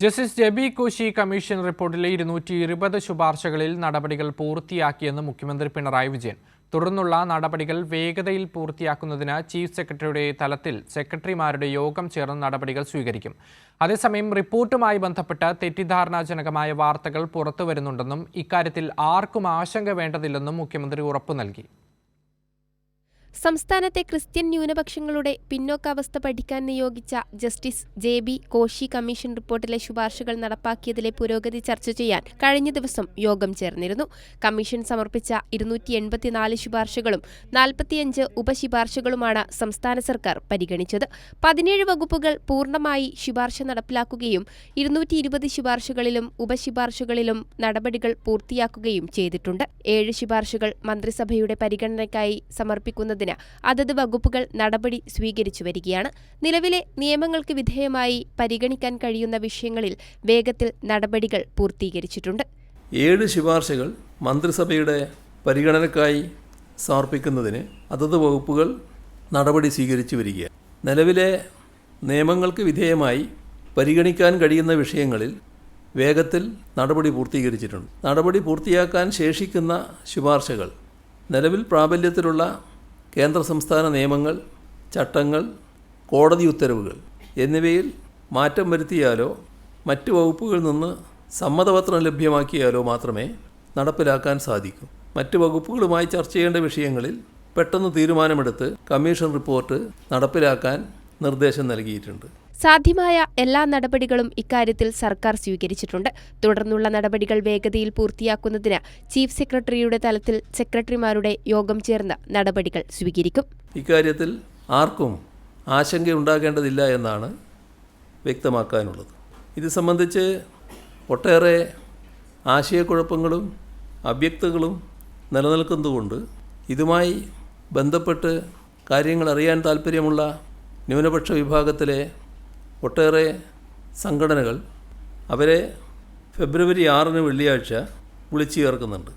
Justice JB Koshy commission റിപ്പോർട്ടിലെ 220 ശുപാർശകളിൽ നടപടികൾ പൂർത്തിയാക്കിയെന്ന് മുഖ്യമന്ത്രി പിണറായി വിജയൻ. തുടർന്നുള്ള നടപടികൾ വേഗതയിൽ പൂർത്തിയാക്കുന്നതിന് ചീഫ് സെക്രട്ടറിയുടെ തലത്തിൽ സെക്രട്ടറിമാരുടെ യോഗം ചേർന്ന് നടപടികൾ സ്വീകരിക്കും. അതേസമയം റിപ്പോർട്ടുമായി ബന്ധപ്പെട്ട് തെറ്റിദ്ധാരണാജനകമായ വാർത്തകൾ പുറത്തുവരുന്നുണ്ടെന്നും ഇക്കാര്യത്തിൽ ആർക്കും ആശങ്ക വേണ്ടതില്ലെന്നും മുഖ്യമന്ത്രി ഉറപ്പു നൽകി. സംസ്ഥാനത്തെ ക്രിസ്ത്യൻ ന്യൂനപക്ഷങ്ങളുടെ പിന്നോക്കാവസ്ഥ പഠിക്കാൻ നിയോഗിച്ച ജസ്റ്റിസ് ജെ.ബി. കോശി കമ്മീഷൻ റിപ്പോർട്ടിലെ ശുപാർശകൾ നടപ്പാക്കിയതിലെ പുരോഗതി ചർച്ച ചെയ്യാൻ കഴിഞ്ഞ ദിവസം യോഗം ചേർന്നിരുന്നു. കമ്മീഷൻ സമർപ്പിച്ച 284 ശുപാർശകളും 45 ഉപശുപാർശകളുമാണ് സംസ്ഥാന സർക്കാർ പരിഗണിച്ചത്. 17 വകുപ്പുകൾ പൂർണ്ണമായി ശുപാർശ നടപ്പിലാക്കുകയും 220 ശുപാർശകളിലും ഉപശുപാർശകളിലും നടപടികൾ പൂർത്തിയാക്കുകയും ചെയ്തിട്ടുണ്ട്. 7 ശുപാർശകൾ മന്ത്രിസഭയുടെ പരിഗണനയ്ക്കായി സമർപ്പിക്കുന്നതിന് അതത് വകുപ്പുകൾ നടപടി സ്വീകരിച്ചു വരികയാണ്. നിലവിലെ നിയമങ്ങൾക്ക് വിധേയമായി പരിഗണിക്കാൻ കഴിയുന്ന വിഷയങ്ങളിൽ വേഗത്തിൽ നടപടികൾ പൂർത്തീകരിച്ചിട്ടുണ്ട്. 7 ശുപാർശകൾ മന്ത്രിസഭയുടെ പരിഗണനയ്ക്കായി സമർപ്പിക്കുന്നതിന് അതത് വകുപ്പുകൾ നടപടി സ്വീകരിച്ചു വരികയാണ്. നിലവിലെ നിയമങ്ങൾക്ക് വിധേയമായി പരിഗണിക്കാൻ കഴിയുന്ന വിഷയങ്ങളിൽ വേഗത്തിൽ നടപടി പൂർത്തീകരിച്ചിട്ടുണ്ട്. നടപടി പൂർത്തിയാക്കാൻ ശേഷിക്കുന്ന ശുപാർശകൾ നിലവിൽ പ്രാബല്യത്തിലുള്ള കേന്ദ്ര സംസ്ഥാന നിയമങ്ങൾ, ചട്ടങ്ങൾ, കോടതി ഉത്തരവുകൾ എന്നിവയിൽ മാറ്റം വരുത്തിയാലോ മറ്റ് വകുപ്പുകളിൽ നിന്ന് സമ്മതപത്രം ലഭ്യമാക്കിയാലോ മാത്രമേ നടപ്പിലാക്കാൻ സാധിക്കൂ. മറ്റ് വകുപ്പുകളുമായി ചർച്ച ചെയ്യേണ്ട വിഷയങ്ങളിൽ പെട്ടെന്ന് തീരുമാനമെടുത്ത് കമ്മീഷൻ റിപ്പോർട്ട് നടപ്പിലാക്കാൻ നിർദ്ദേശം നൽകിയിട്ടുണ്ട്. സാധ്യമായ എല്ലാ നടപടികളും ഇക്കാര്യത്തിൽ സർക്കാർ സ്വീകരിച്ചിട്ടുണ്ട്. തുടർന്നുള്ള നടപടികൾ വേഗതയിൽ പൂർത്തിയാക്കുന്നതിന് ചീഫ് സെക്രട്ടറിയുടെ തലത്തിൽ സെക്രട്ടറിമാരുടെ യോഗം ചേർന്ന് നടപടികൾ സ്വീകരിക്കും. ഇക്കാര്യത്തിൽ ആർക്കും ആശങ്കയുണ്ടാകേണ്ടതില്ല എന്നാണ് വ്യക്തമാക്കാനുള്ളത്. ഇത് സംബന്ധിച്ച് ഒട്ടേറെ ആശയക്കുഴപ്പങ്ങളും അവ്യക്തതകളും നിലനിൽക്കുന്നതുകൊണ്ട് ഇതുമായി ബന്ധപ്പെട്ട് കാര്യങ്ങൾ അറിയാൻ താൽപ്പര്യമുള്ള ന്യൂനപക്ഷ വിഭാഗത്തിലെ ഒട്ടേറെ സംഘടനകൾ അവരെ ഫെബ്രുവരി 6 വെള്ളിയാഴ്ച വിളിച്ചു ചേർക്കുന്നുണ്ട്.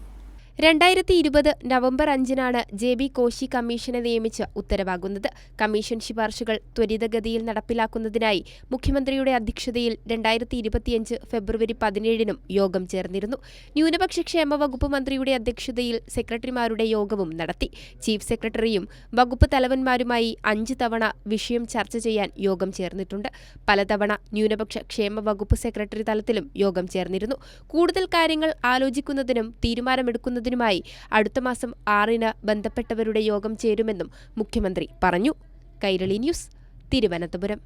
2020 നവംബർ 5 ജെ.ബി. കോശി കമ്മീഷനെ നിയമിച്ച് ഉത്തരവാകുന്നത്. കമ്മീഷൻ ശുപാർശകൾ ത്വരിതഗതിയിൽ നടപ്പിലാക്കുന്നതിനായി മുഖ്യമന്ത്രിയുടെ അധ്യക്ഷതയിൽ 2025 ഫെബ്രുവരി 17 യോഗം ചേർന്നിരുന്നു. ന്യൂനപക്ഷ ക്ഷേമ വകുപ്പ് മന്ത്രിയുടെ അധ്യക്ഷതയിൽ സെക്രട്ടറിമാരുടെ യോഗവും നടത്തി. ചീഫ് സെക്രട്ടറിയും വകുപ്പ് തലവന്മാരുമായി 5 തവണ വിഷയം ചർച്ച ചെയ്യാൻ യോഗം ചേർന്നിട്ടുണ്ട്. പലതവണ ന്യൂനപക്ഷ ക്ഷേമ വകുപ്പ് സെക്രട്ടറി തലത്തിലും യോഗം ചേർന്നിരുന്നു. കൂടുതൽ കാര്യങ്ങൾ ആലോചിക്കുന്നതിനും തീരുമാനമെടുക്കുന്നതിനുമായി അടുത്ത മാസം 6 ബന്ധപ്പെട്ടവരുടെ യോഗം ചേരുമെന്നും മുഖ്യമന്ത്രി പറഞ്ഞു. കൈരളി ന്യൂസ്, തിരുവനന്തപുരം.